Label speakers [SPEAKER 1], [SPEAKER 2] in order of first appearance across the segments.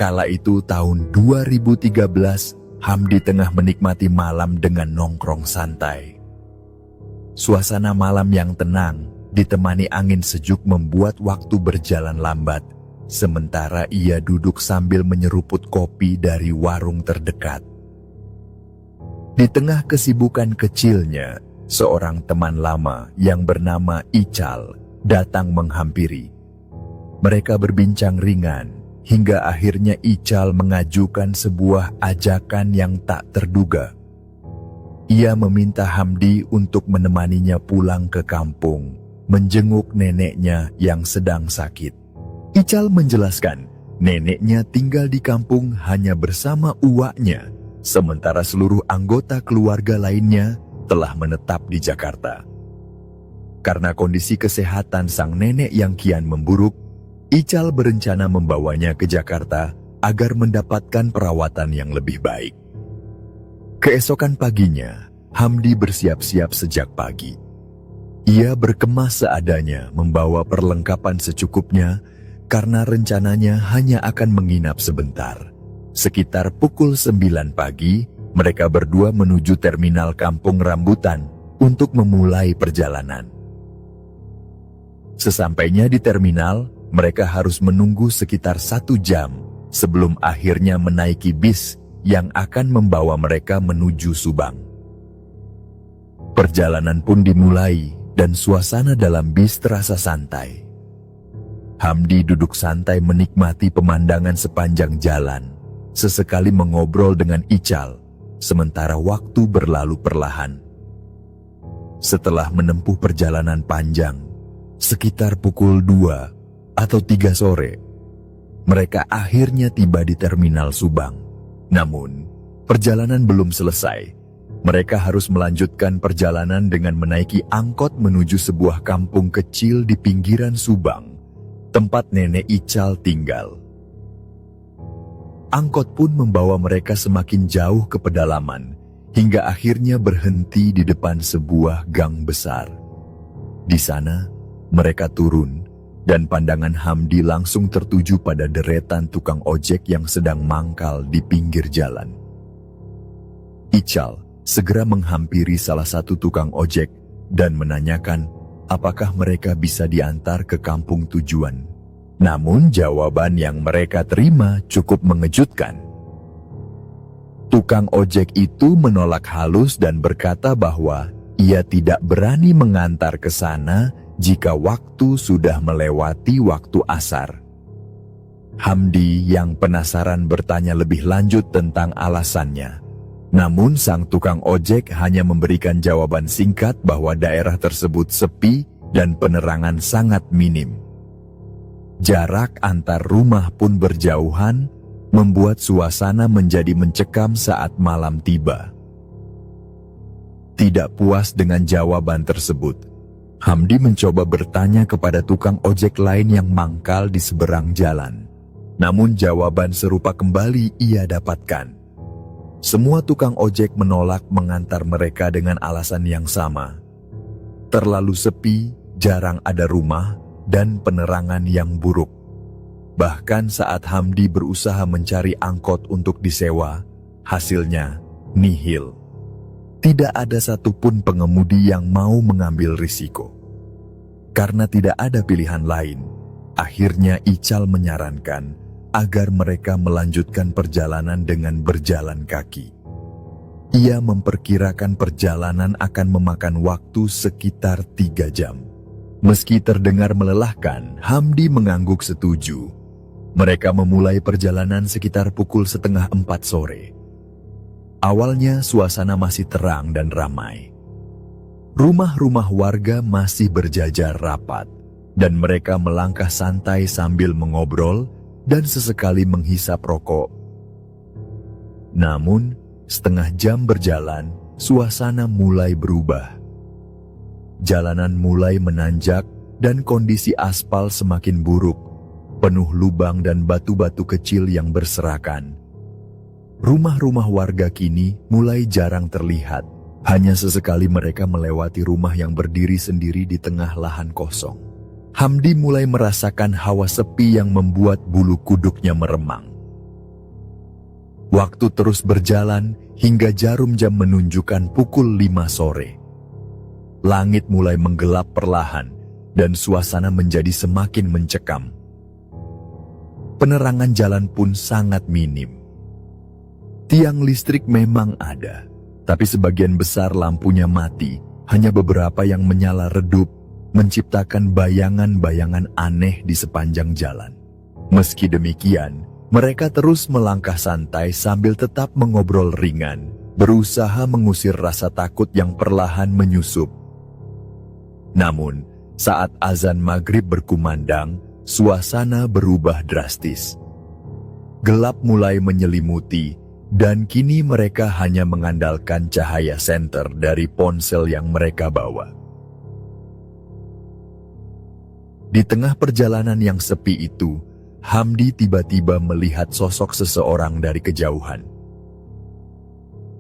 [SPEAKER 1] Kala itu tahun 2013, Hamdi tengah menikmati malam dengan nongkrong santai. Suasana malam yang tenang, ditemani angin sejuk membuat waktu berjalan lambat, sementara ia duduk sambil menyeruput kopi dari warung terdekat. Di tengah kesibukan kecilnya, seorang teman lama yang bernama Ical datang menghampiri. Mereka berbincang ringan, hingga akhirnya Ical mengajukan sebuah ajakan yang tak terduga. Ia meminta Hamdi untuk menemaninya pulang ke kampung, menjenguk neneknya yang sedang sakit. Ical menjelaskan, neneknya tinggal di kampung hanya bersama uaknya, sementara seluruh anggota keluarga lainnya telah menetap di Jakarta. Karena kondisi kesehatan sang nenek yang kian memburuk, Ical berencana membawanya ke Jakarta agar mendapatkan perawatan yang lebih baik. Keesokan paginya, Hamdi bersiap-siap sejak pagi. Ia berkemas seadanya membawa perlengkapan secukupnya karena rencananya hanya akan menginap sebentar. Sekitar pukul 9 pagi, mereka berdua menuju terminal Kampung Rambutan untuk memulai perjalanan. Sesampainya di terminal, mereka harus menunggu sekitar 1 jam sebelum akhirnya menaiki bis yang akan membawa mereka menuju Subang. Perjalanan pun dimulai dan suasana dalam bis terasa santai. Hamdi duduk santai menikmati pemandangan sepanjang jalan, sesekali mengobrol dengan Ical, sementara waktu berlalu perlahan. Setelah menempuh perjalanan panjang, sekitar pukul 2 atau 3 sore, mereka akhirnya tiba di terminal Subang. Namun, perjalanan belum selesai. Mereka harus melanjutkan perjalanan dengan menaiki angkot menuju sebuah kampung kecil di pinggiran Subang, tempat nenek Ical tinggal. Angkot pun membawa mereka semakin jauh ke pedalaman, hingga akhirnya berhenti di depan sebuah gang besar. Di sana, mereka turun, dan pandangan Hamdi langsung tertuju pada deretan tukang ojek yang sedang mangkal di pinggir jalan. Ical segera menghampiri salah satu tukang ojek dan menanyakan apakah mereka bisa diantar ke kampung tujuan. Namun jawaban yang mereka terima cukup mengejutkan. Tukang ojek itu menolak halus dan berkata bahwa ia tidak berani mengantar ke sana jika waktu sudah melewati waktu asar. Hamdi yang penasaran bertanya lebih lanjut tentang alasannya. Namun sang tukang ojek hanya memberikan jawaban singkat bahwa daerah tersebut sepi dan penerangan sangat minim. Jarak antar rumah pun berjauhan, membuat suasana menjadi mencekam saat malam tiba. Tidak puas dengan jawaban tersebut, Hamdi mencoba bertanya kepada tukang ojek lain yang mangkal di seberang jalan. Namun jawaban serupa kembali ia dapatkan. Semua tukang ojek menolak mengantar mereka dengan alasan yang sama. Terlalu sepi, jarang ada rumah, dan penerangan yang buruk. Bahkan saat Hamdi berusaha mencari angkot untuk disewa, hasilnya nihil. Tidak ada satupun pengemudi yang mau mengambil risiko. Karena tidak ada pilihan lain, akhirnya Ical menyarankan agar mereka melanjutkan perjalanan dengan berjalan kaki. Ia memperkirakan perjalanan akan memakan waktu sekitar 3 jam. Meski terdengar melelahkan, Hamdi mengangguk setuju. Mereka memulai perjalanan sekitar pukul 3:30 sore. Awalnya suasana masih terang dan ramai. Rumah-rumah warga masih berjajar rapat, dan mereka melangkah santai sambil mengobrol dan sesekali menghisap rokok. Namun, setengah jam berjalan, suasana mulai berubah. Jalanan mulai menanjak dan kondisi aspal semakin buruk, penuh lubang dan batu-batu kecil yang berserakan. Rumah-rumah warga kini mulai jarang terlihat. Hanya sesekali mereka melewati rumah yang berdiri sendiri di tengah lahan kosong. Hamdi mulai merasakan hawa sepi yang membuat bulu kuduknya meremang. Waktu terus berjalan hingga jarum jam menunjukkan pukul 5 sore. Langit mulai menggelap perlahan dan suasana menjadi semakin mencekam. Penerangan jalan pun sangat minim. Tiang listrik memang ada, tapi sebagian besar lampunya mati, hanya beberapa yang menyala redup, menciptakan bayangan-bayangan aneh di sepanjang jalan. Meski demikian, mereka terus melangkah santai sambil tetap mengobrol ringan, berusaha mengusir rasa takut yang perlahan menyusup. Namun, saat azan maghrib berkumandang, suasana berubah drastis. Gelap mulai menyelimuti, dan kini mereka hanya mengandalkan cahaya senter dari ponsel yang mereka bawa. Di tengah perjalanan yang sepi itu, Hamdi tiba-tiba melihat sosok seseorang dari kejauhan.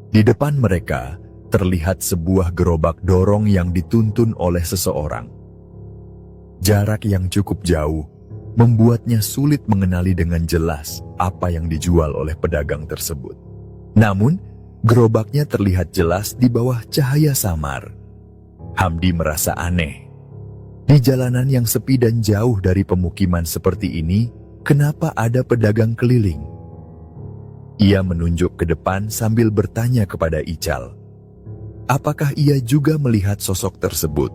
[SPEAKER 1] Di depan mereka, terlihat sebuah gerobak dorong yang dituntun oleh seseorang. Jarak yang cukup jauh membuatnya sulit mengenali dengan jelas apa yang dijual oleh pedagang tersebut. Namun, gerobaknya terlihat jelas di bawah cahaya samar. Hamdi merasa aneh. Di jalanan yang sepi dan jauh dari pemukiman seperti ini, kenapa ada pedagang keliling? Ia menunjuk ke depan sambil bertanya kepada Ical. Apakah ia juga melihat sosok tersebut?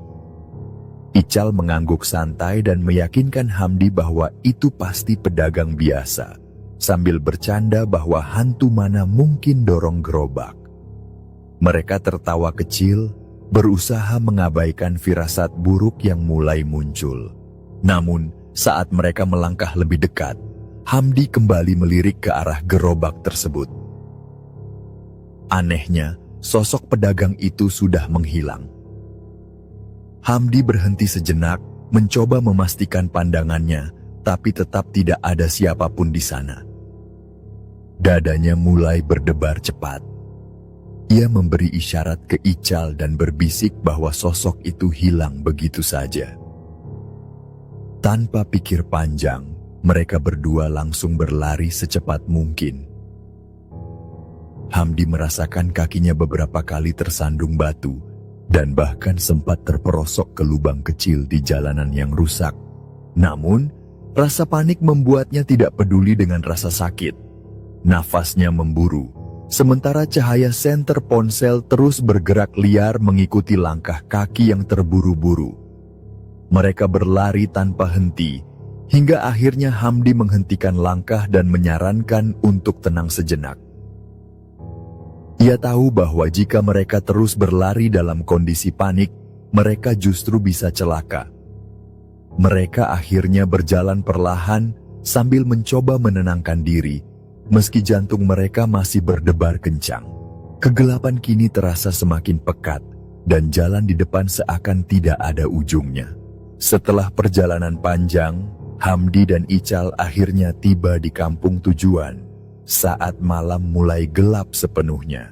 [SPEAKER 1] Ical mengangguk santai dan meyakinkan Hamdi bahwa itu pasti pedagang biasa, sambil bercanda bahwa hantu mana mungkin dorong gerobak. Mereka tertawa kecil, berusaha mengabaikan firasat buruk yang mulai muncul. Namun, saat mereka melangkah lebih dekat, Hamdi kembali melirik ke arah gerobak tersebut. Anehnya, sosok pedagang itu sudah menghilang. Hamdi berhenti sejenak, mencoba memastikan pandangannya, tapi tetap tidak ada siapapun di sana. Dadanya mulai berdebar cepat. Ia memberi isyarat ke Ical dan berbisik bahwa sosok itu hilang begitu saja. Tanpa pikir panjang, mereka berdua langsung berlari secepat mungkin. Hamdi merasakan kakinya beberapa kali tersandung batu dan bahkan sempat terperosok ke lubang kecil di jalanan yang rusak. Namun, rasa panik membuatnya tidak peduli dengan rasa sakit. Nafasnya memburu, sementara cahaya senter ponsel terus bergerak liar mengikuti langkah kaki yang terburu-buru. Mereka berlari tanpa henti, hingga akhirnya Hamdi menghentikan langkah dan menyarankan untuk tenang sejenak. Ia tahu bahwa jika mereka terus berlari dalam kondisi panik, mereka justru bisa celaka. Mereka akhirnya berjalan perlahan sambil mencoba menenangkan diri, meski jantung mereka masih berdebar kencang. Kegelapan kini terasa semakin pekat, dan jalan di depan seakan tidak ada ujungnya. Setelah perjalanan panjang, Hamdi dan Ical akhirnya tiba di kampung tujuan saat malam mulai gelap sepenuhnya.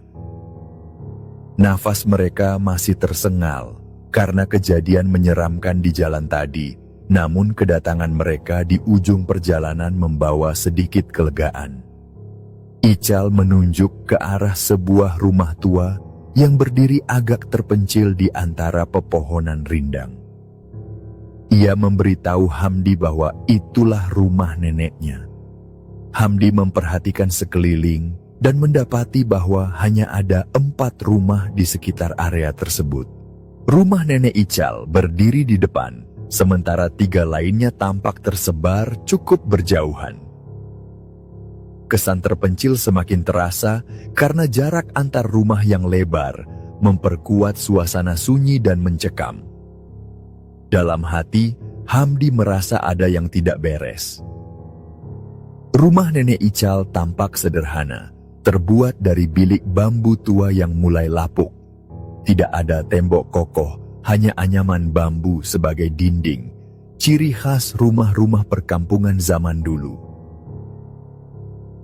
[SPEAKER 1] Nafas mereka masih tersengal karena kejadian menyeramkan di jalan tadi, namun kedatangan mereka di ujung perjalanan membawa sedikit kelegaan. Ical menunjuk ke arah sebuah rumah tua yang berdiri agak terpencil di antara pepohonan rindang. Ia memberitahu Hamdi bahwa itulah rumah neneknya. Hamdi memperhatikan sekeliling dan mendapati bahwa hanya ada 4 rumah di sekitar area tersebut. Rumah nenek Ical berdiri di depan, sementara 3 lainnya tampak tersebar cukup berjauhan. Kesan terpencil semakin terasa karena jarak antar rumah yang lebar memperkuat suasana sunyi dan mencekam. Dalam hati, Hamdi merasa ada yang tidak beres. Rumah nenek Ical tampak sederhana, terbuat dari bilik bambu tua yang mulai lapuk. Tidak ada tembok kokoh, hanya anyaman bambu sebagai dinding, ciri khas rumah-rumah perkampungan zaman dulu.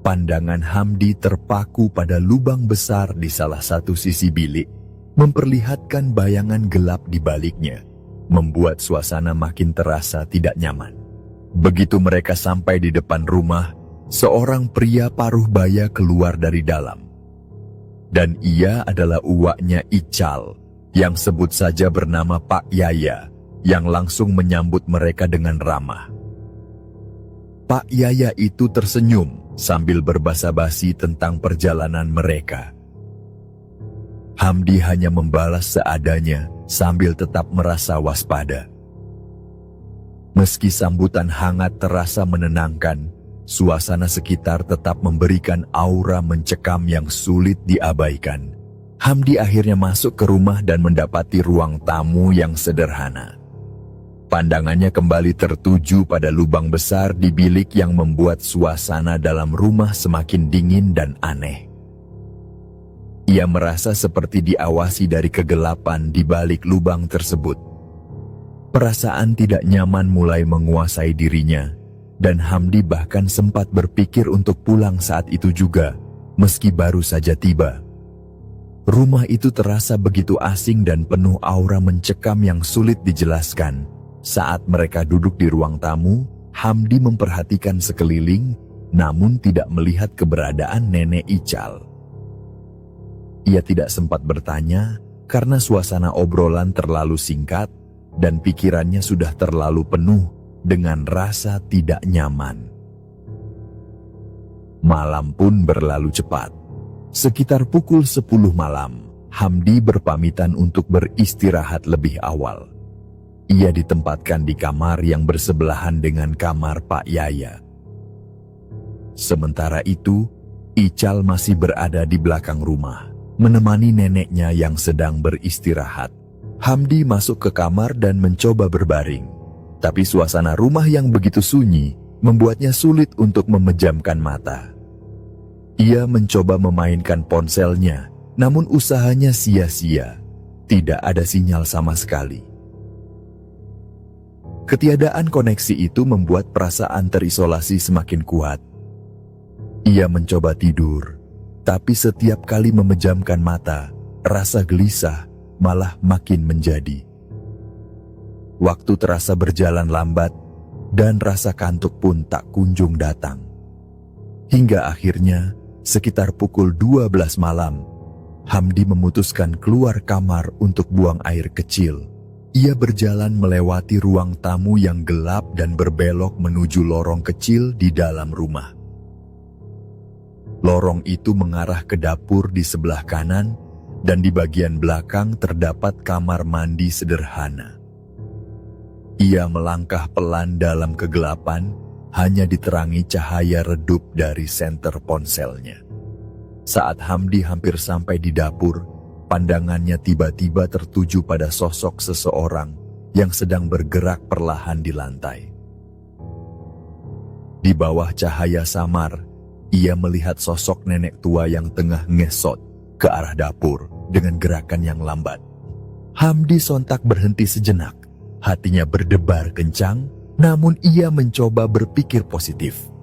[SPEAKER 1] Pandangan Hamdi terpaku pada lubang besar di salah satu sisi bilik, memperlihatkan bayangan gelap di baliknya, membuat suasana makin terasa tidak nyaman. Begitu mereka sampai di depan rumah, seorang pria paruh baya keluar dari dalam. Dan ia adalah uaknya Ical, yang sebut saja bernama Pak Yaya, yang langsung menyambut mereka dengan ramah. Pak Yaya itu tersenyum sambil berbasa-basi tentang perjalanan mereka. Hamdi hanya membalas seadanya sambil tetap merasa waspada. Meski sambutan hangat terasa menenangkan, suasana sekitar tetap memberikan aura mencekam yang sulit diabaikan. Hamdi akhirnya masuk ke rumah dan mendapati ruang tamu yang sederhana. Pandangannya kembali tertuju pada lubang besar di bilik yang membuat suasana dalam rumah semakin dingin dan aneh. Ia merasa seperti diawasi dari kegelapan di balik lubang tersebut. Perasaan tidak nyaman mulai menguasai dirinya, dan Hamdi bahkan sempat berpikir untuk pulang saat itu juga, meski baru saja tiba. Rumah itu terasa begitu asing dan penuh aura mencekam yang sulit dijelaskan. Saat mereka duduk di ruang tamu, Hamdi memperhatikan sekeliling, namun tidak melihat keberadaan Nenek Ical. Ia tidak sempat bertanya, karena suasana obrolan terlalu singkat, dan pikirannya sudah terlalu penuh dengan rasa tidak nyaman. Malam pun berlalu cepat. Sekitar pukul 10 malam, Hamdi berpamitan untuk beristirahat lebih awal. Ia ditempatkan di kamar yang bersebelahan dengan kamar Pak Yaya. Sementara itu, Ical masih berada di belakang rumah, menemani neneknya yang sedang beristirahat. Hamdi masuk ke kamar dan mencoba berbaring. Tapi suasana rumah yang begitu sunyi membuatnya sulit untuk memejamkan mata. Ia mencoba memainkan ponselnya, namun usahanya sia-sia. Tidak ada sinyal sama sekali. Ketiadaan koneksi itu membuat perasaan terisolasi semakin kuat. Ia mencoba tidur, tapi setiap kali memejamkan mata, rasa gelisah malah makin menjadi. Waktu terasa berjalan lambat, dan rasa kantuk pun tak kunjung datang. Hingga akhirnya, sekitar pukul 12 malam, Hamdi memutuskan keluar kamar untuk buang air kecil. Ia berjalan melewati ruang tamu yang gelap dan berbelok menuju lorong kecil di dalam rumah. Lorong itu mengarah ke dapur di sebelah kanan, dan di bagian belakang terdapat kamar mandi sederhana. Ia melangkah pelan dalam kegelapan, hanya diterangi cahaya redup dari senter ponselnya. Saat Hamdi hampir sampai di dapur, pandangannya tiba-tiba tertuju pada sosok seseorang yang sedang bergerak perlahan di lantai. Di bawah cahaya samar, ia melihat sosok nenek tua yang tengah ngesot ke arah dapur dengan gerakan yang lambat. Hamdi sontak berhenti sejenak, hatinya berdebar kencang, namun ia mencoba berpikir positif.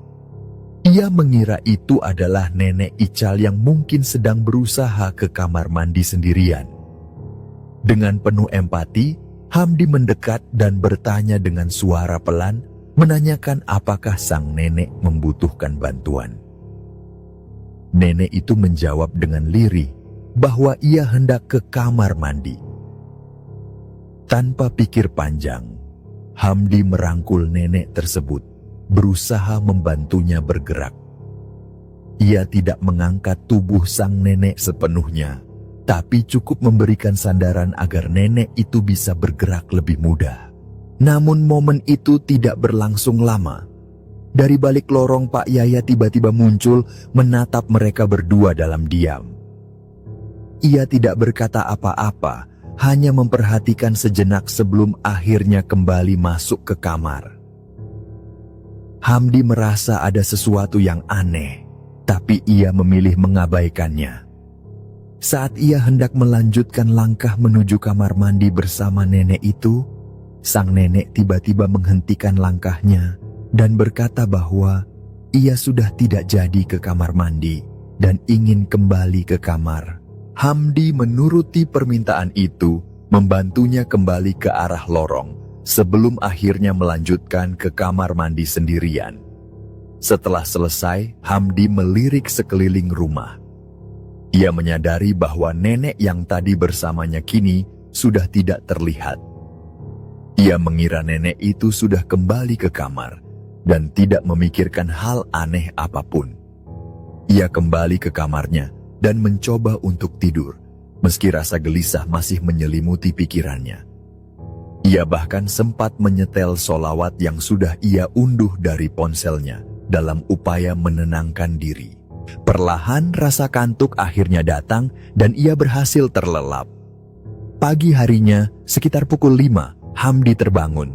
[SPEAKER 1] Ia mengira itu adalah Nenek Ical yang mungkin sedang berusaha ke kamar mandi sendirian. Dengan penuh empati, Hamdi mendekat dan bertanya dengan suara pelan, menanyakan apakah sang nenek membutuhkan bantuan. Nenek itu menjawab dengan lirih bahwa ia hendak ke kamar mandi. Tanpa pikir panjang, Hamdi merangkul nenek tersebut, berusaha membantunya bergerak. Ia tidak mengangkat tubuh sang nenek sepenuhnya, tapi cukup memberikan sandaran agar nenek itu bisa bergerak lebih mudah. Namun momen itu tidak berlangsung lama. Dari balik lorong Pak Yaya tiba-tiba muncul menatap mereka berdua dalam diam. Ia tidak berkata apa-apa, hanya memperhatikan sejenak sebelum akhirnya kembali masuk ke kamar. Hamdi merasa ada sesuatu yang aneh, tapi ia memilih mengabaikannya. Saat ia hendak melanjutkan langkah menuju kamar mandi bersama nenek itu, sang nenek tiba-tiba menghentikan langkahnya dan berkata bahwa ia sudah tidak jadi ke kamar mandi dan ingin kembali ke kamar. Hamdi menuruti permintaan itu, membantunya kembali ke arah lorong, sebelum akhirnya melanjutkan ke kamar mandi sendirian. Setelah selesai, Hamdi melirik sekeliling rumah. Ia menyadari bahwa nenek yang tadi bersamanya kini sudah tidak terlihat. Ia mengira nenek itu sudah kembali ke kamar dan tidak memikirkan hal aneh apapun. Ia kembali ke kamarnya dan mencoba untuk tidur, meski rasa gelisah masih menyelimuti pikirannya. Ia bahkan sempat menyetel sholawat yang sudah ia unduh dari ponselnya dalam upaya menenangkan diri. Perlahan rasa kantuk akhirnya datang dan ia berhasil terlelap. Pagi harinya, sekitar pukul 5, Hamdi terbangun.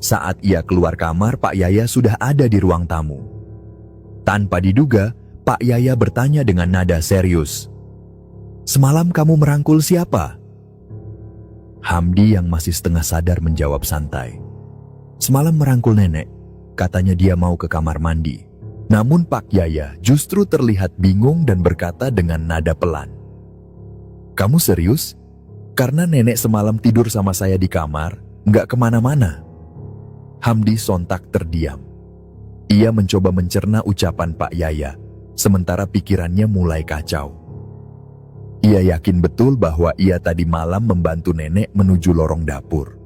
[SPEAKER 1] Saat ia keluar kamar, Pak Yaya sudah ada di ruang tamu. Tanpa diduga, Pak Yaya bertanya dengan nada serius, "Semalam kamu merangkul siapa?" Hamdi yang masih setengah sadar menjawab santai, "Semalam merangkul nenek, katanya dia mau ke kamar mandi." Namun Pak Yaya justru terlihat bingung dan berkata dengan nada pelan, "Kamu serius? Karena nenek semalam tidur sama saya di kamar, nggak kemana-mana." Hamdi sontak terdiam. Ia mencoba mencerna ucapan Pak Yaya, sementara pikirannya mulai kacau. Ia yakin betul bahwa ia tadi malam membantu nenek menuju lorong dapur.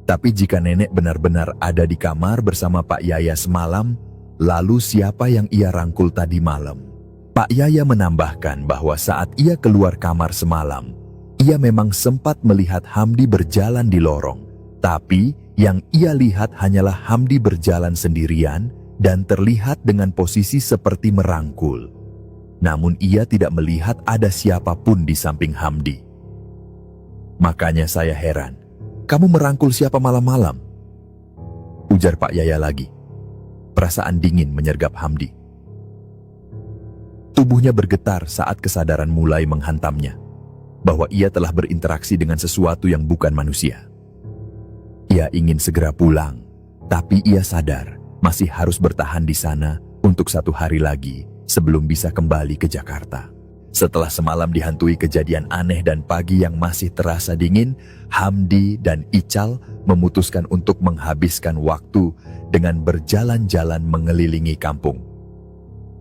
[SPEAKER 1] Tapi jika nenek benar-benar ada di kamar bersama Pak Yaya semalam, lalu siapa yang ia rangkul tadi malam? Pak Yaya menambahkan bahwa saat ia keluar kamar semalam, ia memang sempat melihat Hamdi berjalan di lorong, tapi yang ia lihat hanyalah Hamdi berjalan sendirian dan terlihat dengan posisi seperti merangkul. Namun ia tidak melihat ada siapapun di samping Hamdi. "Makanya saya heran, kamu merangkul siapa malam-malam?" ujar Pak Yaya lagi. Perasaan dingin menyergap Hamdi. Tubuhnya bergetar saat kesadaran mulai menghantamnya, bahwa ia telah berinteraksi dengan sesuatu yang bukan manusia. Ia ingin segera pulang, tapi ia sadar masih harus bertahan di sana untuk 1 hari lagi sebelum bisa kembali ke Jakarta. Setelah semalam dihantui kejadian aneh dan pagi yang masih terasa dingin, Hamdi dan Ical memutuskan untuk menghabiskan waktu dengan berjalan-jalan mengelilingi kampung.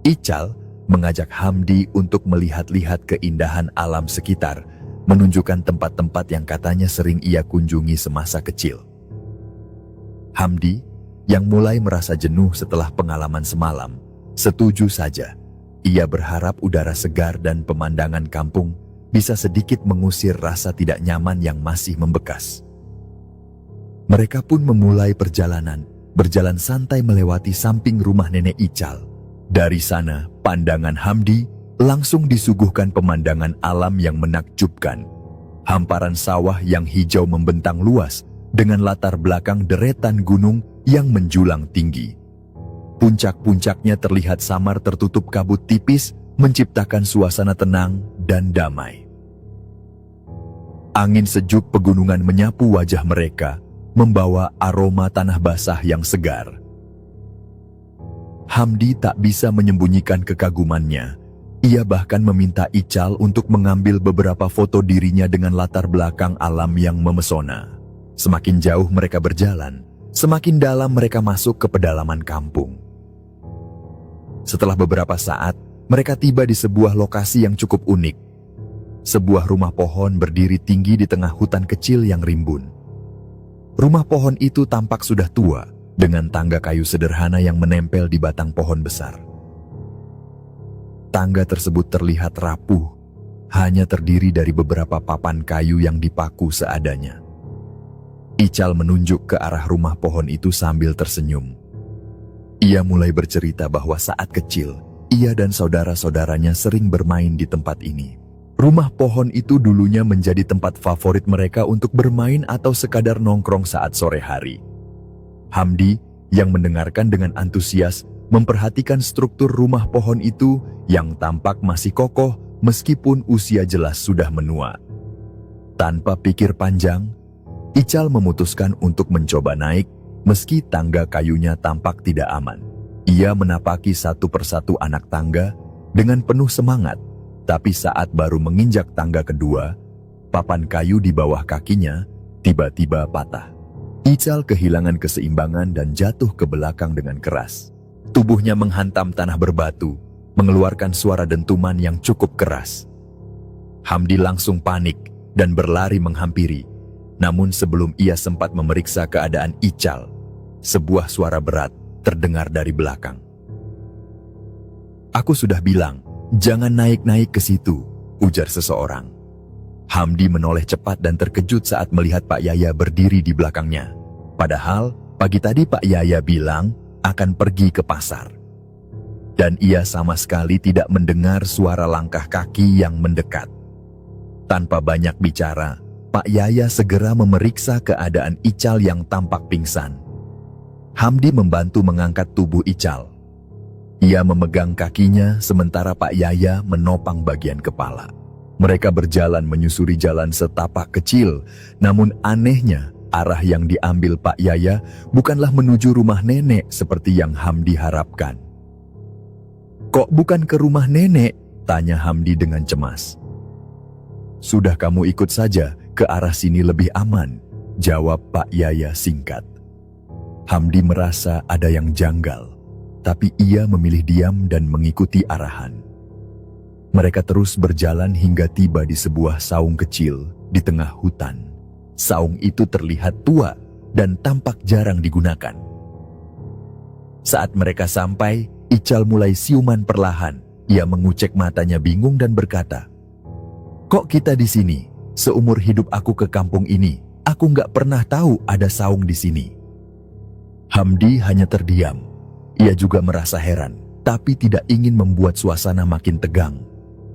[SPEAKER 1] Ical mengajak Hamdi untuk melihat-lihat keindahan alam sekitar, menunjukkan tempat-tempat yang katanya sering ia kunjungi semasa kecil. Hamdi, yang mulai merasa jenuh setelah pengalaman semalam, setuju saja. Ia berharap udara segar dan pemandangan kampung bisa sedikit mengusir rasa tidak nyaman yang masih membekas. Mereka pun memulai perjalanan, berjalan santai melewati samping rumah nenek Ical. Dari sana, pandangan Hamdi langsung disuguhkan pemandangan alam yang menakjubkan. Hamparan sawah yang hijau membentang luas dengan latar belakang deretan gunung yang menjulang tinggi. Puncak-puncaknya terlihat samar tertutup kabut tipis, menciptakan suasana tenang dan damai. Angin sejuk pegunungan menyapu wajah mereka, membawa aroma tanah basah yang segar. Hamdi tak bisa menyembunyikan kekagumannya. Ia bahkan meminta Ical untuk mengambil beberapa foto dirinya dengan latar belakang alam yang memesona. Semakin jauh mereka berjalan, semakin dalam mereka masuk ke pedalaman kampung. Setelah beberapa saat, mereka tiba di sebuah lokasi yang cukup unik. Sebuah rumah pohon berdiri tinggi di tengah hutan kecil yang rimbun. Rumah pohon itu tampak sudah tua, dengan tangga kayu sederhana yang menempel di batang pohon besar. Tangga tersebut terlihat rapuh, hanya terdiri dari beberapa papan kayu yang dipaku seadanya. Ical menunjuk ke arah rumah pohon itu sambil tersenyum. Ia mulai bercerita bahwa saat kecil, ia dan saudara-saudaranya sering bermain di tempat ini. Rumah pohon itu dulunya menjadi tempat favorit mereka untuk bermain atau sekadar nongkrong saat sore hari. Hamdi, yang mendengarkan dengan antusias, memperhatikan struktur rumah pohon itu yang tampak masih kokoh meskipun usia jelas sudah menua. Tanpa pikir panjang, Ical memutuskan untuk mencoba naik, meski tangga kayunya tampak tidak aman. Ia menapaki satu persatu anak tangga dengan penuh semangat, tapi saat baru menginjak tangga kedua, papan kayu di bawah kakinya tiba-tiba patah. Ical kehilangan keseimbangan dan jatuh ke belakang dengan keras. Tubuhnya menghantam tanah berbatu, mengeluarkan suara dentuman yang cukup keras. Hamdi langsung panik dan berlari menghampiri. Namun sebelum ia sempat memeriksa keadaan Ical, sebuah suara berat terdengar dari belakang. "Aku sudah bilang, jangan naik-naik ke situ," ujar seseorang. Hamdi menoleh cepat dan terkejut saat melihat Pak Yaya berdiri di belakangnya. Padahal pagi tadi Pak Yaya bilang akan pergi ke pasar. Dan ia sama sekali tidak mendengar suara langkah kaki yang mendekat. Tanpa banyak bicara, Pak Yaya segera memeriksa keadaan Ical yang tampak pingsan. Hamdi membantu mengangkat tubuh Ical. Ia memegang kakinya sementara Pak Yaya menopang bagian kepala. Mereka berjalan menyusuri jalan setapak kecil, namun anehnya arah yang diambil Pak Yaya bukanlah menuju rumah nenek seperti yang Hamdi harapkan. "Kok bukan ke rumah nenek?" tanya Hamdi dengan cemas. "Sudah kamu ikut saja, ke arah sini lebih aman," jawab Pak Yaya singkat. Hamdi merasa ada yang janggal, tapi ia memilih diam dan mengikuti arahan. Mereka terus berjalan hingga tiba di sebuah saung kecil di tengah hutan. Saung itu terlihat tua dan tampak jarang digunakan. Saat mereka sampai, Ical mulai siuman perlahan. Ia mengucek matanya bingung dan berkata, "Kok kita di sini? Seumur hidup aku ke kampung ini, aku nggak pernah tahu ada saung di sini." Hamdi hanya terdiam. Ia juga merasa heran, tapi tidak ingin membuat suasana makin tegang.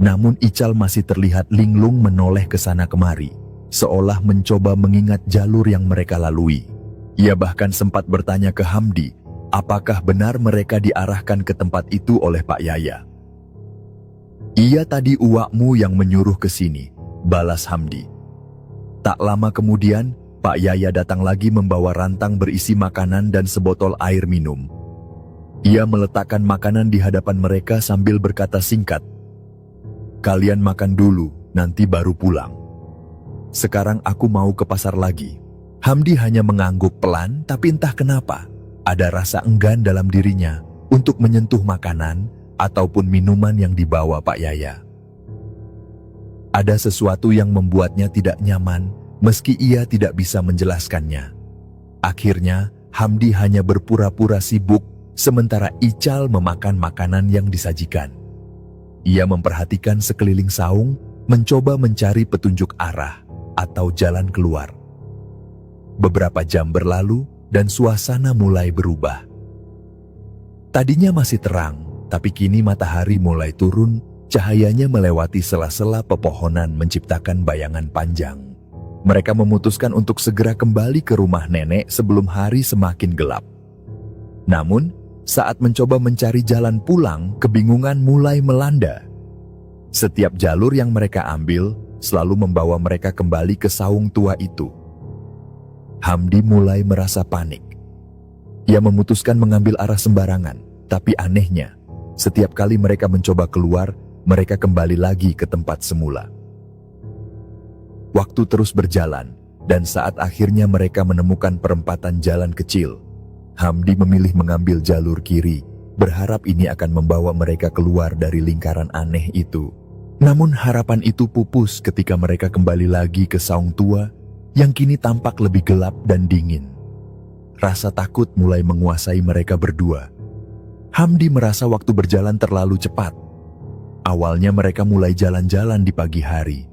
[SPEAKER 1] Namun Ical masih terlihat linglung menoleh ke sana kemari, seolah mencoba mengingat jalur yang mereka lalui. Ia bahkan sempat bertanya ke Hamdi, apakah benar mereka diarahkan ke tempat itu oleh Pak Yaya. "Iya, tadi uakmu yang menyuruh ke sini," balas Hamdi. Tak lama kemudian, Pak Yaya datang lagi membawa rantang berisi makanan dan sebotol air minum. Ia meletakkan makanan di hadapan mereka sambil berkata singkat, "Kalian makan dulu, nanti baru pulang. Sekarang aku mau ke pasar lagi." Hamdi hanya mengangguk pelan, tapi entah kenapa, ada rasa enggan dalam dirinya untuk menyentuh makanan ataupun minuman yang dibawa Pak Yaya. Ada sesuatu yang membuatnya tidak nyaman, meski ia tidak bisa menjelaskannya. Akhirnya, Hamdi hanya berpura-pura sibuk, sementara Ical memakan makanan yang disajikan. Ia memperhatikan sekeliling saung, mencoba mencari petunjuk arah atau jalan keluar. Beberapa jam berlalu dan suasana mulai berubah. Tadinya masih terang, tapi kini matahari mulai turun, cahayanya melewati sela-sela pepohonan menciptakan bayangan panjang. Mereka memutuskan untuk segera kembali ke rumah nenek sebelum hari semakin gelap. Namun, saat mencoba mencari jalan pulang, kebingungan mulai melanda. Setiap jalur yang mereka ambil selalu membawa mereka kembali ke saung tua itu. Hamdi mulai merasa panik. Ia memutuskan mengambil arah sembarangan, tapi anehnya, setiap kali mereka mencoba keluar, mereka kembali lagi ke tempat semula. Waktu terus berjalan, dan saat akhirnya mereka menemukan perempatan jalan kecil, Hamdi memilih mengambil jalur kiri, berharap ini akan membawa mereka keluar dari lingkaran aneh itu. Namun harapan itu pupus ketika mereka kembali lagi ke saung tua yang kini tampak lebih gelap dan dingin. Rasa takut mulai menguasai mereka berdua. Hamdi merasa waktu berjalan terlalu cepat. Awalnya mereka mulai jalan-jalan di pagi hari,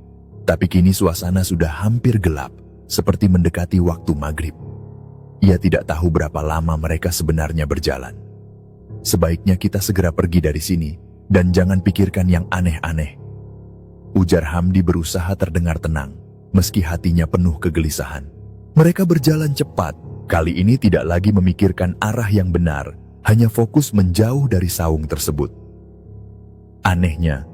[SPEAKER 1] tapi kini suasana sudah hampir gelap, seperti mendekati waktu maghrib. Ia tidak tahu berapa lama mereka sebenarnya berjalan. "Sebaiknya kita segera pergi dari sini, dan jangan pikirkan yang aneh-aneh," ujar Hamdi berusaha terdengar tenang, meski hatinya penuh kegelisahan. Mereka berjalan cepat, kali ini tidak lagi memikirkan arah yang benar, hanya fokus menjauh dari saung tersebut. Anehnya,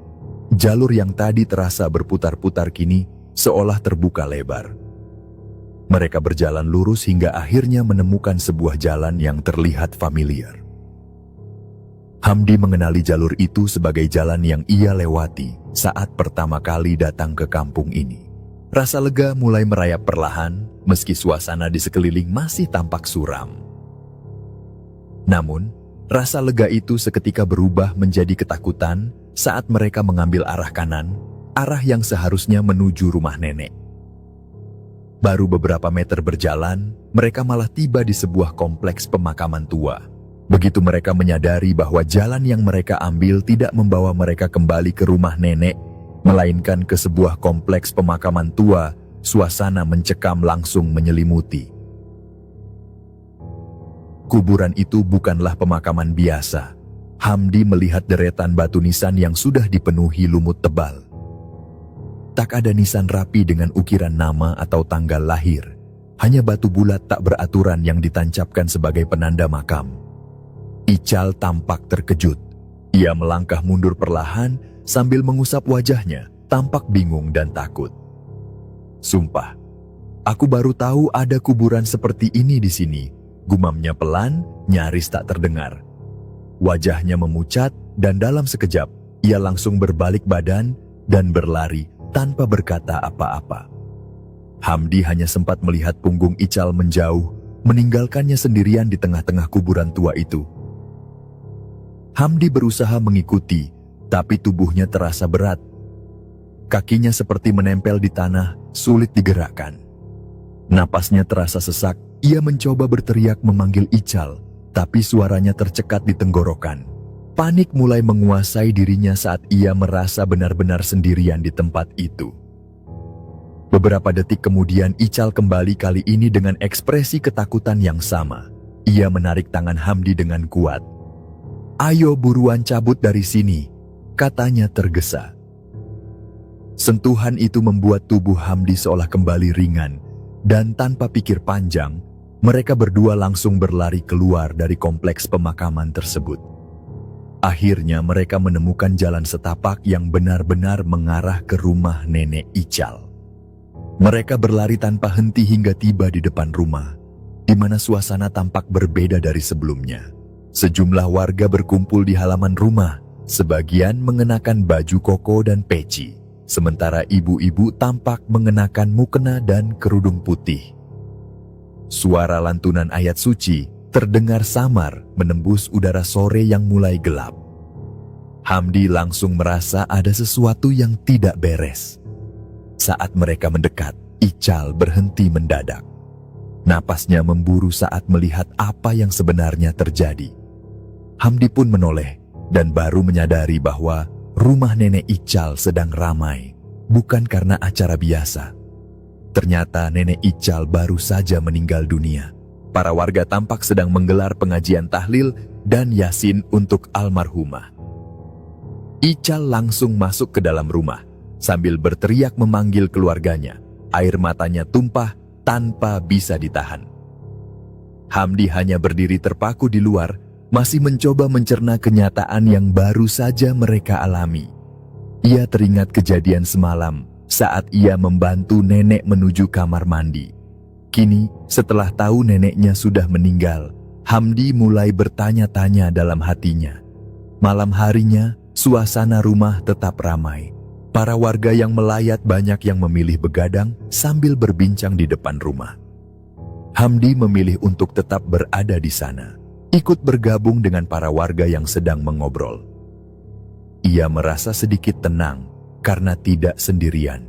[SPEAKER 1] jalur yang tadi terasa berputar-putar kini seolah terbuka lebar. Mereka berjalan lurus hingga akhirnya menemukan sebuah jalan yang terlihat familiar. Hamdi mengenali jalur itu sebagai jalan yang ia lewati saat pertama kali datang ke kampung ini. Rasa lega mulai merayap perlahan, meski suasana di sekeliling masih tampak suram. Namun, Rasa lega itu seketika berubah menjadi ketakutan saat mereka mengambil arah kanan, arah yang seharusnya menuju rumah nenek. Baru beberapa meter berjalan, mereka malah tiba di sebuah kompleks pemakaman tua. Begitu mereka menyadari bahwa jalan yang mereka ambil tidak membawa mereka kembali ke rumah nenek, melainkan ke sebuah kompleks pemakaman tua, suasana mencekam langsung menyelimuti. Kuburan itu bukanlah pemakaman biasa. Hamdi melihat deretan batu nisan yang sudah dipenuhi lumut tebal. Tak ada nisan rapi dengan ukiran nama atau tanggal lahir. Hanya batu bulat tak beraturan yang ditancapkan sebagai penanda makam. Ical tampak terkejut. Ia melangkah mundur perlahan sambil mengusap wajahnya, tampak bingung dan takut. "Sumpah, aku baru tahu ada kuburan seperti ini di sini," gumamnya pelan, nyaris tak terdengar. Wajahnya memucat dan dalam sekejap, ia langsung berbalik badan dan berlari tanpa berkata apa-apa. Hamdi hanya sempat melihat punggung Ical menjauh, meninggalkannya sendirian di tengah-tengah kuburan tua itu. Hamdi berusaha mengikuti, tapi tubuhnya terasa berat. Kakinya seperti menempel di tanah, sulit digerakkan. Napasnya terasa sesak, ia mencoba berteriak memanggil Ical, tapi suaranya tercekat di tenggorokan. Panik mulai menguasai dirinya saat ia merasa benar-benar sendirian di tempat itu. Beberapa detik kemudian Ical kembali, kali ini dengan ekspresi ketakutan yang sama. Ia menarik tangan Hamdi dengan kuat. "Ayo buruan cabut dari sini," katanya tergesa. Sentuhan itu membuat tubuh Hamdi seolah kembali ringan, dan tanpa pikir panjang, mereka berdua langsung berlari keluar dari kompleks pemakaman tersebut. Akhirnya mereka menemukan jalan setapak yang benar-benar mengarah ke rumah nenek Ical. Mereka berlari tanpa henti hingga tiba di depan rumah, di mana suasana tampak berbeda dari sebelumnya. Sejumlah warga berkumpul di halaman rumah, sebagian mengenakan baju koko dan peci, sementara ibu-ibu tampak mengenakan mukena dan kerudung putih. Suara lantunan ayat suci terdengar samar menembus udara sore yang mulai gelap. Hamdi langsung merasa ada sesuatu yang tidak beres. Saat mereka mendekat, Ical berhenti mendadak. Napasnya memburu saat melihat apa yang sebenarnya terjadi. Hamdi pun menoleh dan baru menyadari bahwa rumah nenek Ical sedang ramai, bukan karena acara biasa. Ternyata nenek Ical baru saja meninggal dunia. Para warga tampak sedang menggelar pengajian tahlil dan yasin untuk almarhumah. Ical langsung masuk ke dalam rumah, sambil berteriak memanggil keluarganya. Air matanya tumpah tanpa bisa ditahan. Hamdi hanya berdiri terpaku di luar, masih mencoba mencerna kenyataan yang baru saja mereka alami. Ia teringat kejadian semalam saat ia membantu nenek menuju kamar mandi. Kini, setelah tahu neneknya sudah meninggal, Hamdi mulai bertanya-tanya dalam hatinya. Malam harinya, suasana rumah tetap ramai. Para warga yang melayat banyak yang memilih begadang sambil berbincang di depan rumah. Hamdi memilih untuk tetap berada di sana, ikut bergabung dengan para warga yang sedang mengobrol. Ia merasa sedikit tenang karena tidak sendirian.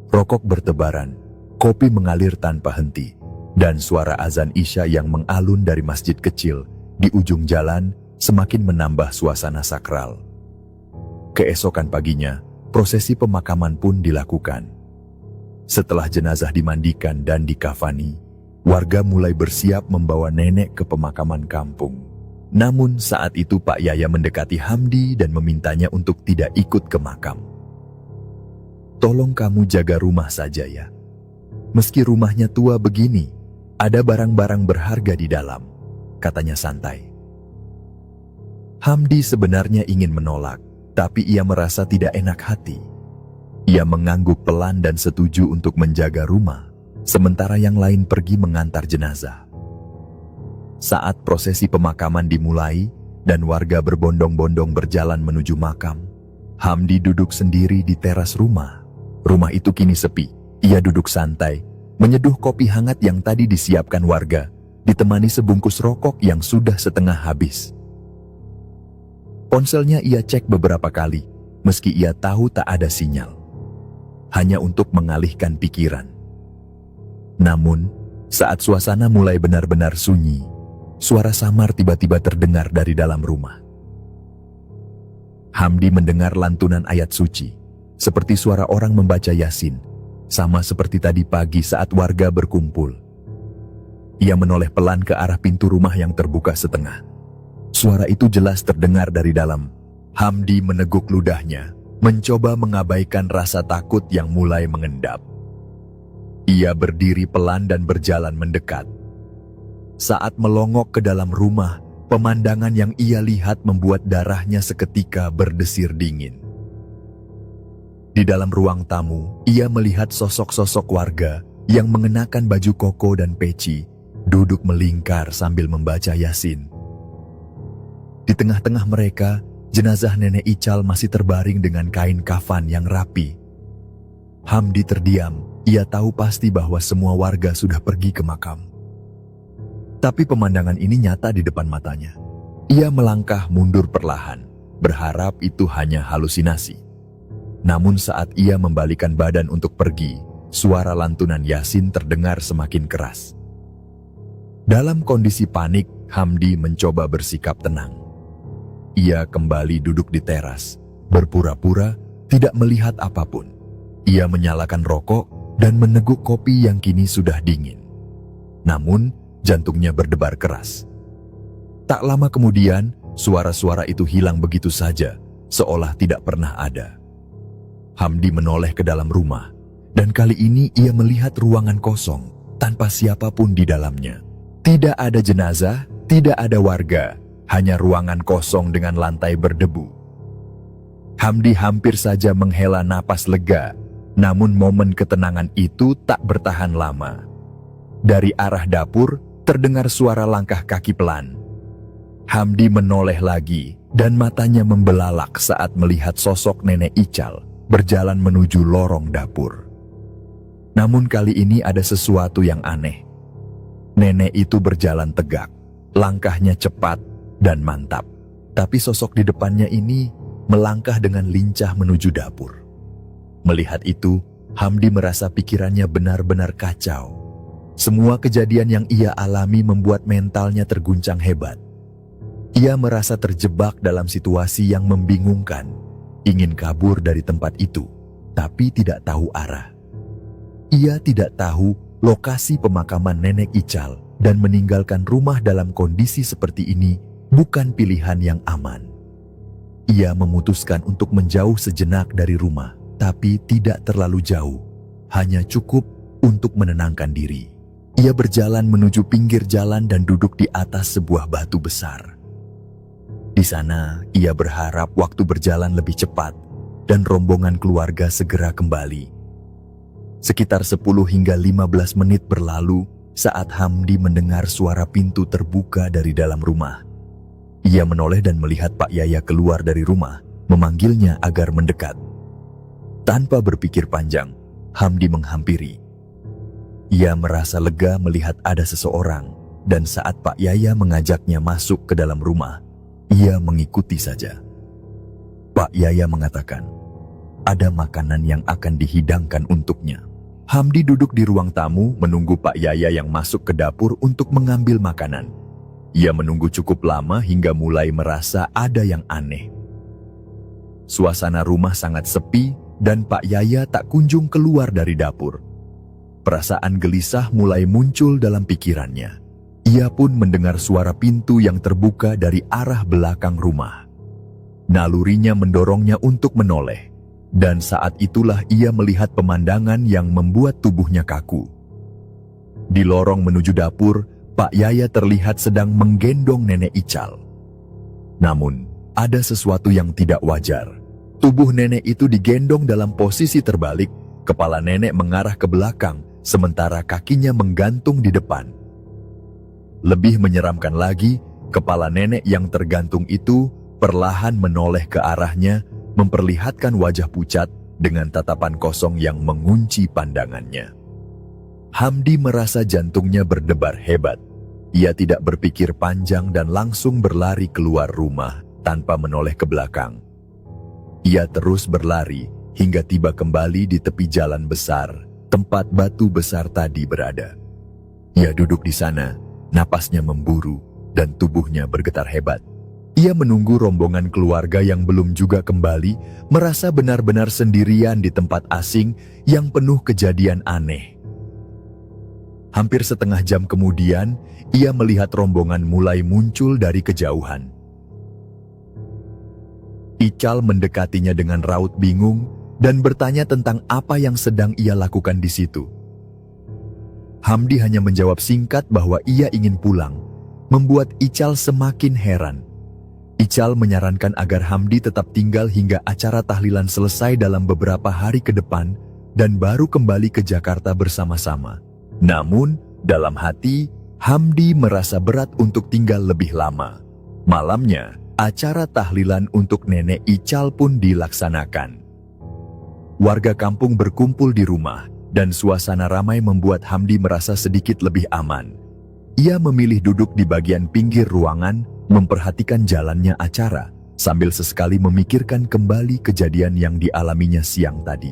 [SPEAKER 1] Rokok bertebaran, kopi mengalir tanpa henti, dan suara azan Isya yang mengalun dari masjid kecil di ujung jalan semakin menambah suasana sakral. Keesokan paginya, prosesi pemakaman pun dilakukan. Setelah jenazah dimandikan dan dikafani, warga mulai bersiap membawa nenek ke pemakaman kampung. Namun saat itu Pak Yaya mendekati Hamdi dan memintanya untuk tidak ikut ke makam. "Tolong kamu jaga rumah saja ya. Meski rumahnya tua begini, ada barang-barang berharga di dalam," katanya santai. Hamdi sebenarnya ingin menolak, tapi ia merasa tidak enak hati. Ia mengangguk pelan dan setuju untuk menjaga rumah, sementara yang lain pergi mengantar jenazah. Saat prosesi pemakaman dimulai dan warga berbondong-bondong berjalan menuju makam, Hamdi duduk sendiri di teras rumah. Rumah itu kini sepi. Ia duduk santai, menyeduh kopi hangat yang tadi disiapkan warga, ditemani sebungkus rokok yang sudah setengah habis. Ponselnya ia cek beberapa kali, meski ia tahu tak ada sinyal. Hanya untuk mengalihkan pikiran. Namun, saat suasana mulai benar-benar sunyi, suara samar tiba-tiba terdengar dari dalam rumah. Hamdi mendengar lantunan ayat suci, seperti suara orang membaca Yasin, sama seperti tadi pagi saat warga berkumpul. Ia menoleh pelan ke arah pintu rumah yang terbuka setengah. Suara itu jelas terdengar dari dalam. Hamdi meneguk ludahnya, mencoba mengabaikan rasa takut yang mulai mengendap. Ia berdiri pelan dan berjalan mendekat. Saat melongok ke dalam rumah, pemandangan yang ia lihat membuat darahnya seketika berdesir dingin. Di dalam ruang tamu, ia melihat sosok-sosok warga yang mengenakan baju koko dan peci, duduk melingkar sambil membaca Yasin. Di tengah-tengah mereka, jenazah Nenek Ical masih terbaring dengan kain kafan yang rapi. Hamdi terdiam, ia tahu pasti bahwa semua warga sudah pergi ke makam. Tapi pemandangan ini nyata di depan matanya. Ia melangkah mundur perlahan, berharap itu hanya halusinasi. Namun saat ia membalikan badan untuk pergi, suara lantunan Yasin terdengar semakin keras. Dalam kondisi panik, Hamdi mencoba bersikap tenang. Ia kembali duduk di teras, berpura-pura tidak melihat apapun. Ia menyalakan rokok dan meneguk kopi yang kini sudah dingin. Namun, jantungnya berdebar keras. Tak lama kemudian, suara-suara itu hilang begitu saja, seolah tidak pernah ada. Hamdi menoleh ke dalam rumah, dan kali ini ia melihat ruangan kosong, tanpa siapapun di dalamnya. Tidak ada jenazah, tidak ada warga, hanya ruangan kosong dengan lantai berdebu. Hamdi hampir saja menghela napas lega, namun momen ketenangan itu tak bertahan lama. Dari arah dapur, terdengar suara langkah kaki pelan. Hamdi menoleh lagi, dan matanya membelalak saat melihat sosok Nenek Ical berjalan menuju lorong dapur. Namun kali ini ada sesuatu yang aneh. Nenek itu berjalan tegak, langkahnya cepat dan mantap. Tapi sosok di depannya ini melangkah dengan lincah menuju dapur. Melihat itu, Hamdi merasa pikirannya benar-benar kacau. Semua kejadian yang ia alami membuat mentalnya terguncang hebat. Ia merasa terjebak dalam situasi yang membingungkan, ingin kabur dari tempat itu, tapi tidak tahu arah. Ia tidak tahu lokasi pemakaman Nenek Ical dan meninggalkan rumah dalam kondisi seperti ini bukan pilihan yang aman. Ia memutuskan untuk menjauh sejenak dari rumah, tapi tidak terlalu jauh, hanya cukup untuk menenangkan diri. Ia berjalan menuju pinggir jalan dan duduk di atas sebuah batu besar. Di sana, ia berharap waktu berjalan lebih cepat dan rombongan keluarga segera kembali. Sekitar 10 hingga 15 menit berlalu saat Hamdi mendengar suara pintu terbuka dari dalam rumah. Ia menoleh dan melihat Pak Yaya keluar dari rumah, memanggilnya agar mendekat. Tanpa berpikir panjang, Hamdi menghampiri. Ia merasa lega melihat ada seseorang, dan saat Pak Yaya mengajaknya masuk ke dalam rumah, ia mengikuti saja. Pak Yaya mengatakan, ada makanan yang akan dihidangkan untuknya. Hamdi duduk di ruang tamu menunggu Pak Yaya yang masuk ke dapur untuk mengambil makanan. Ia menunggu cukup lama hingga mulai merasa ada yang aneh. Suasana rumah sangat sepi dan Pak Yaya tak kunjung keluar dari dapur. Perasaan gelisah mulai muncul dalam pikirannya. Ia pun mendengar suara pintu yang terbuka dari arah belakang rumah. Nalurinya mendorongnya untuk menoleh, dan saat itulah ia melihat pemandangan yang membuat tubuhnya kaku. Di lorong menuju dapur, Pak Yaya terlihat sedang menggendong Nenek Ical. Namun, ada sesuatu yang tidak wajar. Tubuh nenek itu digendong dalam posisi terbalik, kepala nenek mengarah ke belakang, sementara kakinya menggantung di depan. Lebih menyeramkan lagi, kepala nenek yang tergantung itu perlahan menoleh ke arahnya, memperlihatkan wajah pucat dengan tatapan kosong yang mengunci pandangannya. Hamdi merasa jantungnya berdebar hebat. Ia tidak berpikir panjang dan langsung berlari keluar rumah tanpa menoleh ke belakang. Ia terus berlari hingga tiba kembali di tepi jalan besar, tempat batu besar tadi berada. Ia duduk di sana, napasnya memburu dan tubuhnya bergetar hebat. Ia menunggu rombongan keluarga yang belum juga kembali, merasa benar-benar sendirian di tempat asing yang penuh kejadian aneh. Hampir setengah jam kemudian, ia melihat rombongan mulai muncul dari kejauhan. Ical mendekatinya dengan raut bingung dan bertanya tentang apa yang sedang ia lakukan di situ. Hamdi hanya menjawab singkat bahwa ia ingin pulang, membuat Ical semakin heran. Ical menyarankan agar Hamdi tetap tinggal hingga acara tahlilan selesai dalam beberapa hari ke depan dan baru kembali ke Jakarta bersama-sama. Namun, dalam hati, Hamdi merasa berat untuk tinggal lebih lama. Malamnya, acara tahlilan untuk nenek Ical pun dilaksanakan. Warga kampung berkumpul di rumah, dan suasana ramai membuat Hamdi merasa sedikit lebih aman. Ia memilih duduk di bagian pinggir ruangan, memperhatikan jalannya acara, sambil sesekali memikirkan kembali kejadian yang dialaminya siang tadi.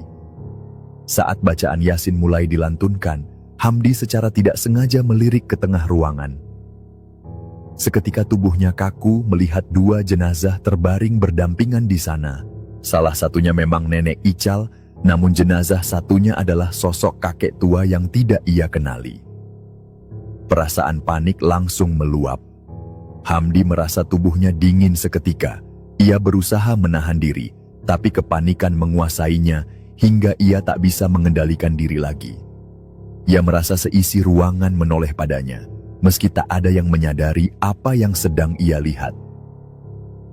[SPEAKER 1] Saat bacaan Yasin mulai dilantunkan, Hamdi secara tidak sengaja melirik ke tengah ruangan. Seketika tubuhnya kaku melihat dua jenazah terbaring berdampingan di sana. Salah satunya memang nenek Ical, namun jenazah satunya adalah sosok kakek tua yang tidak ia kenali. Perasaan panik langsung meluap. Hamdi merasa tubuhnya dingin seketika. Ia berusaha menahan diri, tapi kepanikan menguasainya hingga ia tak bisa mengendalikan diri lagi. Ia merasa seisi ruangan menoleh padanya, meski tak ada yang menyadari apa yang sedang ia lihat.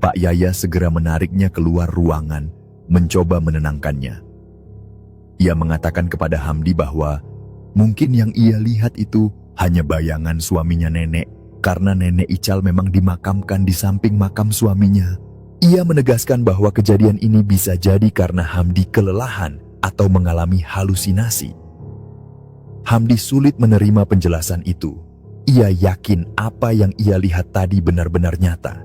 [SPEAKER 1] Pak Yaya segera menariknya keluar ruangan, mencoba menenangkannya. Ia mengatakan kepada Hamdi bahwa mungkin yang ia lihat itu hanya bayangan suaminya nenek, karena nenek Ical memang dimakamkan di samping makam suaminya. Ia menegaskan bahwa kejadian ini bisa jadi karena Hamdi kelelahan atau mengalami halusinasi. Hamdi sulit menerima penjelasan itu. Ia yakin apa yang ia lihat tadi benar-benar nyata.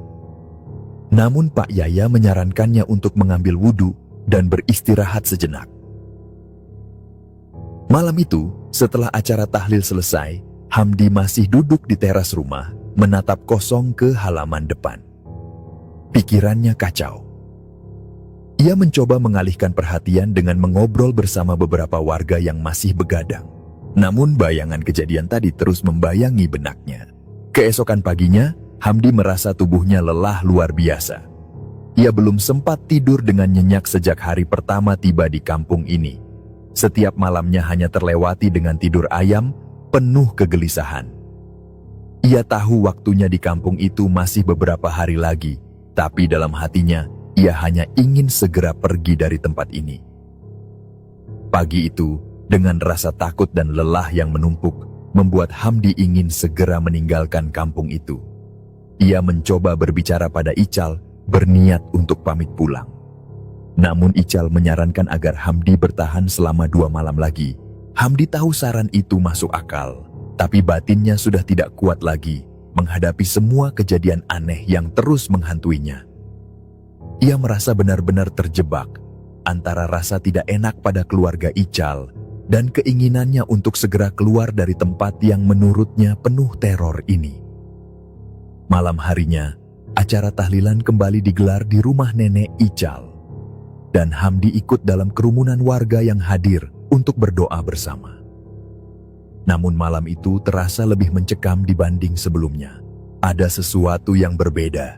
[SPEAKER 1] Namun Pak Yaya menyarankannya untuk mengambil wudhu dan beristirahat sejenak. Malam itu, setelah acara tahlil selesai, Hamdi masih duduk di teras rumah, menatap kosong ke halaman depan. Pikirannya kacau. Ia mencoba mengalihkan perhatian dengan mengobrol bersama beberapa warga yang masih begadang. Namun bayangan kejadian tadi terus membayangi benaknya. Keesokan paginya, Hamdi merasa tubuhnya lelah luar biasa. Ia belum sempat tidur dengan nyenyak sejak hari pertama tiba di kampung ini. Setiap malamnya hanya terlewati dengan tidur ayam, penuh kegelisahan. Ia tahu waktunya di kampung itu masih beberapa hari lagi, tapi dalam hatinya, ia hanya ingin segera pergi dari tempat ini. Pagi itu, dengan rasa takut dan lelah yang menumpuk, membuat Hamdi ingin segera meninggalkan kampung itu. Ia mencoba berbicara pada Ical, berniat untuk pamit pulang. Namun Ical menyarankan agar Hamdi bertahan selama 2 malam lagi. Hamdi tahu saran itu masuk akal, tapi batinnya sudah tidak kuat lagi menghadapi semua kejadian aneh yang terus menghantuinya. Ia merasa benar-benar terjebak antara rasa tidak enak pada keluarga Ical dan keinginannya untuk segera keluar dari tempat yang menurutnya penuh teror ini. Malam harinya, acara tahlilan kembali digelar di rumah nenek Ical. Dan Hamdi ikut dalam kerumunan warga yang hadir untuk berdoa bersama. Namun malam itu terasa lebih mencekam dibanding sebelumnya. Ada sesuatu yang berbeda.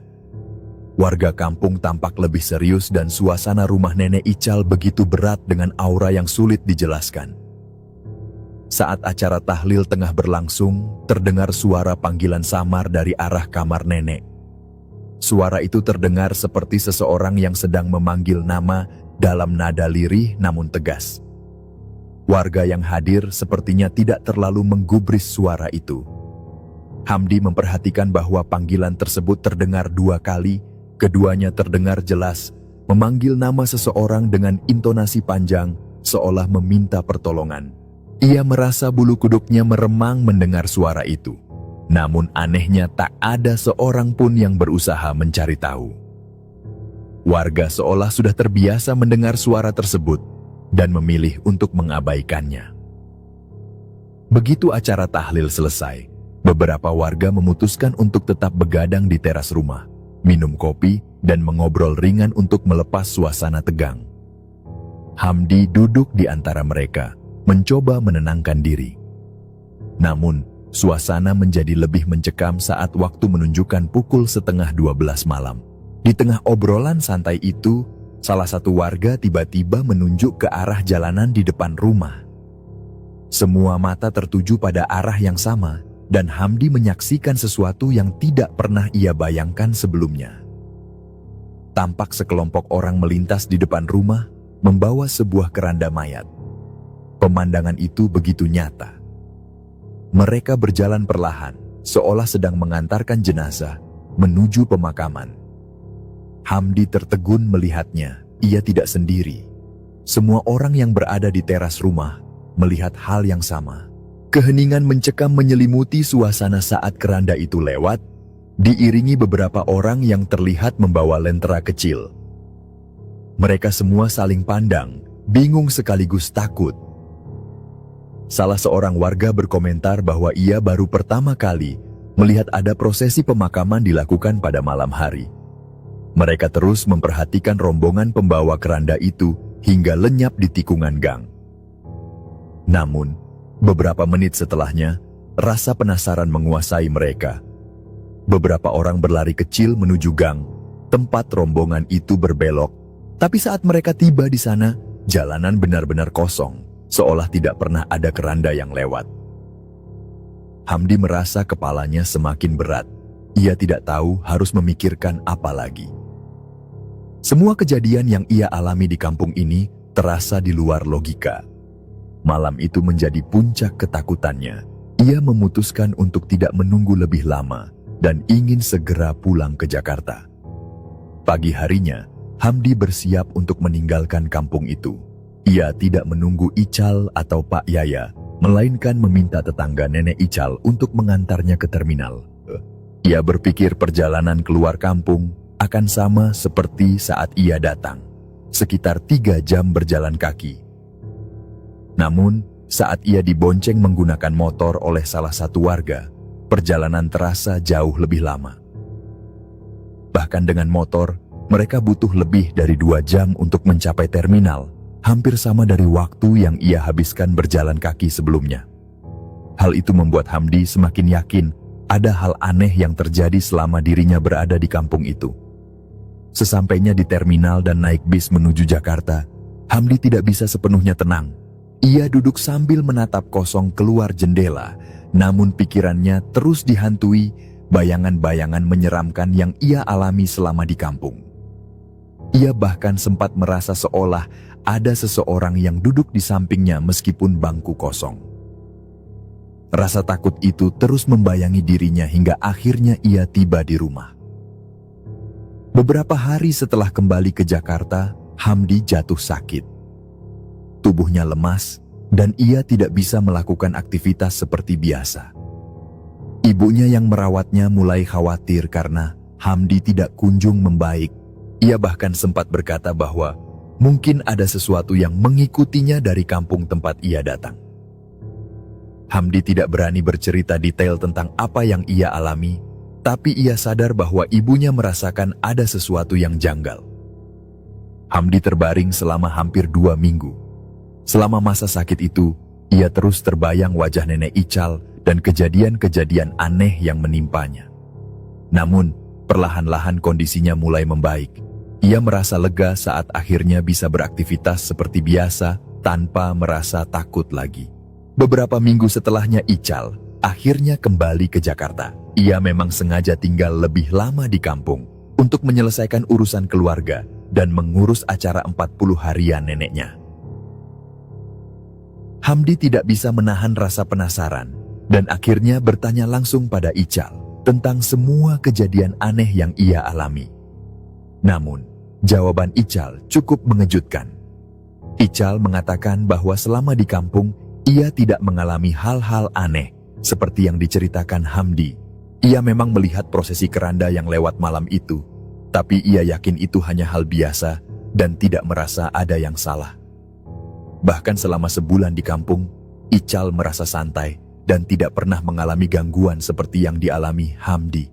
[SPEAKER 1] Warga kampung tampak lebih serius dan suasana rumah nenek Ical begitu berat dengan aura yang sulit dijelaskan. Saat acara tahlil tengah berlangsung, terdengar suara panggilan samar dari arah kamar nenek. Suara itu terdengar seperti seseorang yang sedang memanggil nama dalam nada lirih namun tegas. Warga yang hadir sepertinya tidak terlalu menggubris suara itu. Hamdi memperhatikan bahwa panggilan tersebut terdengar 2 kali, keduanya terdengar jelas, memanggil nama seseorang dengan intonasi panjang, seolah meminta pertolongan. Ia merasa bulu kuduknya meremang mendengar suara itu. Namun anehnya tak ada seorang pun yang berusaha mencari tahu. Warga seolah sudah terbiasa mendengar suara tersebut dan memilih untuk mengabaikannya. Begitu acara tahlil selesai, beberapa warga memutuskan untuk tetap begadang di teras rumah, minum kopi, dan mengobrol ringan untuk melepas suasana tegang. Hamdi duduk di antara mereka, mencoba menenangkan diri. Namun, suasana menjadi lebih mencekam saat waktu menunjukkan pukul 11:30 malam. Di tengah obrolan santai itu, salah satu warga tiba-tiba menunjuk ke arah jalanan di depan rumah. Semua mata tertuju pada arah yang sama, dan Hamdi menyaksikan sesuatu yang tidak pernah ia bayangkan sebelumnya. Tampak sekelompok orang melintas di depan rumah, membawa sebuah keranda mayat. Pemandangan itu begitu nyata. Mereka berjalan perlahan, seolah sedang mengantarkan jenazah menuju pemakaman. Hamdi tertegun melihatnya, ia tidak sendiri. Semua orang yang berada di teras rumah melihat hal yang sama. Keheningan mencekam menyelimuti suasana saat keranda itu lewat, diiringi beberapa orang yang terlihat membawa lentera kecil. Mereka semua saling pandang, bingung sekaligus takut. Salah seorang warga berkomentar bahwa ia baru pertama kali melihat ada prosesi pemakaman dilakukan pada malam hari. Mereka terus memperhatikan rombongan pembawa keranda itu hingga lenyap di tikungan gang. Namun, beberapa menit setelahnya, rasa penasaran menguasai mereka. Beberapa orang berlari kecil menuju gang, tempat rombongan itu berbelok. Tapi saat mereka tiba di sana, jalanan benar-benar kosong, seolah tidak pernah ada keranda yang lewat. Hamdi merasa kepalanya semakin berat. Ia tidak tahu harus memikirkan apa lagi. Semua kejadian yang ia alami di kampung ini terasa di luar logika. Malam itu menjadi puncak ketakutannya. Ia memutuskan untuk tidak menunggu lebih lama dan ingin segera pulang ke Jakarta. Pagi harinya, Hamdi bersiap untuk meninggalkan kampung itu. Ia tidak menunggu Ical atau Pak Yaya, melainkan meminta tetangga nenek Ical untuk mengantarnya ke terminal. Ia berpikir perjalanan keluar kampung akan sama seperti saat ia datang, sekitar 3 jam berjalan kaki. Namun, saat ia dibonceng menggunakan motor oleh salah satu warga, perjalanan terasa jauh lebih lama. Bahkan dengan motor, mereka butuh lebih dari 2 jam untuk mencapai terminal, hampir sama dari waktu yang ia habiskan berjalan kaki sebelumnya. Hal itu membuat Hamdi semakin yakin ada hal aneh yang terjadi selama dirinya berada di kampung itu. Sesampainya di terminal dan naik bis menuju Jakarta, Hamdi tidak bisa sepenuhnya tenang. Ia duduk sambil menatap kosong keluar jendela, namun pikirannya terus dihantui bayangan-bayangan menyeramkan yang ia alami selama di kampung. Ia bahkan sempat merasa seolah ada seseorang yang duduk di sampingnya meskipun bangku kosong. Rasa takut itu terus membayangi dirinya hingga akhirnya ia tiba di rumah. Beberapa hari setelah kembali ke Jakarta, Hamdi jatuh sakit. Tubuhnya lemas dan ia tidak bisa melakukan aktivitas seperti biasa. Ibunya yang merawatnya mulai khawatir karena Hamdi tidak kunjung membaik. Ia bahkan sempat berkata bahwa mungkin ada sesuatu yang mengikutinya dari kampung tempat ia datang. Hamdi tidak berani bercerita detail tentang apa yang ia alami, tapi ia sadar bahwa ibunya merasakan ada sesuatu yang janggal. Hamdi terbaring selama hampir 2 minggu. Selama masa sakit itu, ia terus terbayang wajah nenek Ical dan kejadian-kejadian aneh yang menimpanya. Namun, perlahan-lahan kondisinya mulai membaik. Ia merasa lega saat akhirnya bisa beraktivitas seperti biasa tanpa merasa takut lagi. Beberapa minggu setelahnya Ical akhirnya kembali ke Jakarta. Ia memang sengaja tinggal lebih lama di kampung untuk menyelesaikan urusan keluarga dan mengurus acara 40 harian neneknya. Hamdi tidak bisa menahan rasa penasaran dan akhirnya bertanya langsung pada Ical tentang semua kejadian aneh yang ia alami. Namun, jawaban Ical cukup mengejutkan. Ical mengatakan bahwa selama di kampung, ia tidak mengalami hal-hal aneh Seperti yang diceritakan Hamdi, ia memang melihat prosesi keranda yang lewat malam itu, tapi ia yakin itu hanya hal biasa dan tidak merasa ada yang salah. Bahkan selama sebulan di kampung, Ical merasa santai dan tidak pernah mengalami gangguan seperti yang dialami Hamdi.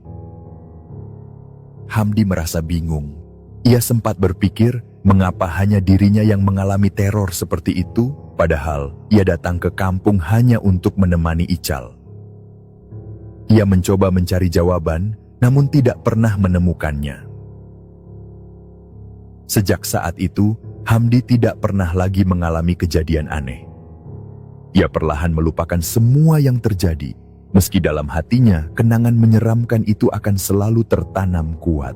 [SPEAKER 1] Hamdi merasa bingung. Ia sempat berpikir mengapa hanya dirinya yang mengalami teror seperti itu, padahal ia datang ke kampung hanya untuk menemani Ical. Ia mencoba mencari jawaban, namun tidak pernah menemukannya. Sejak saat itu, Hamdi tidak pernah lagi mengalami kejadian aneh. Ia perlahan melupakan semua yang terjadi, meski dalam hatinya kenangan menyeramkan itu akan selalu tertanam kuat.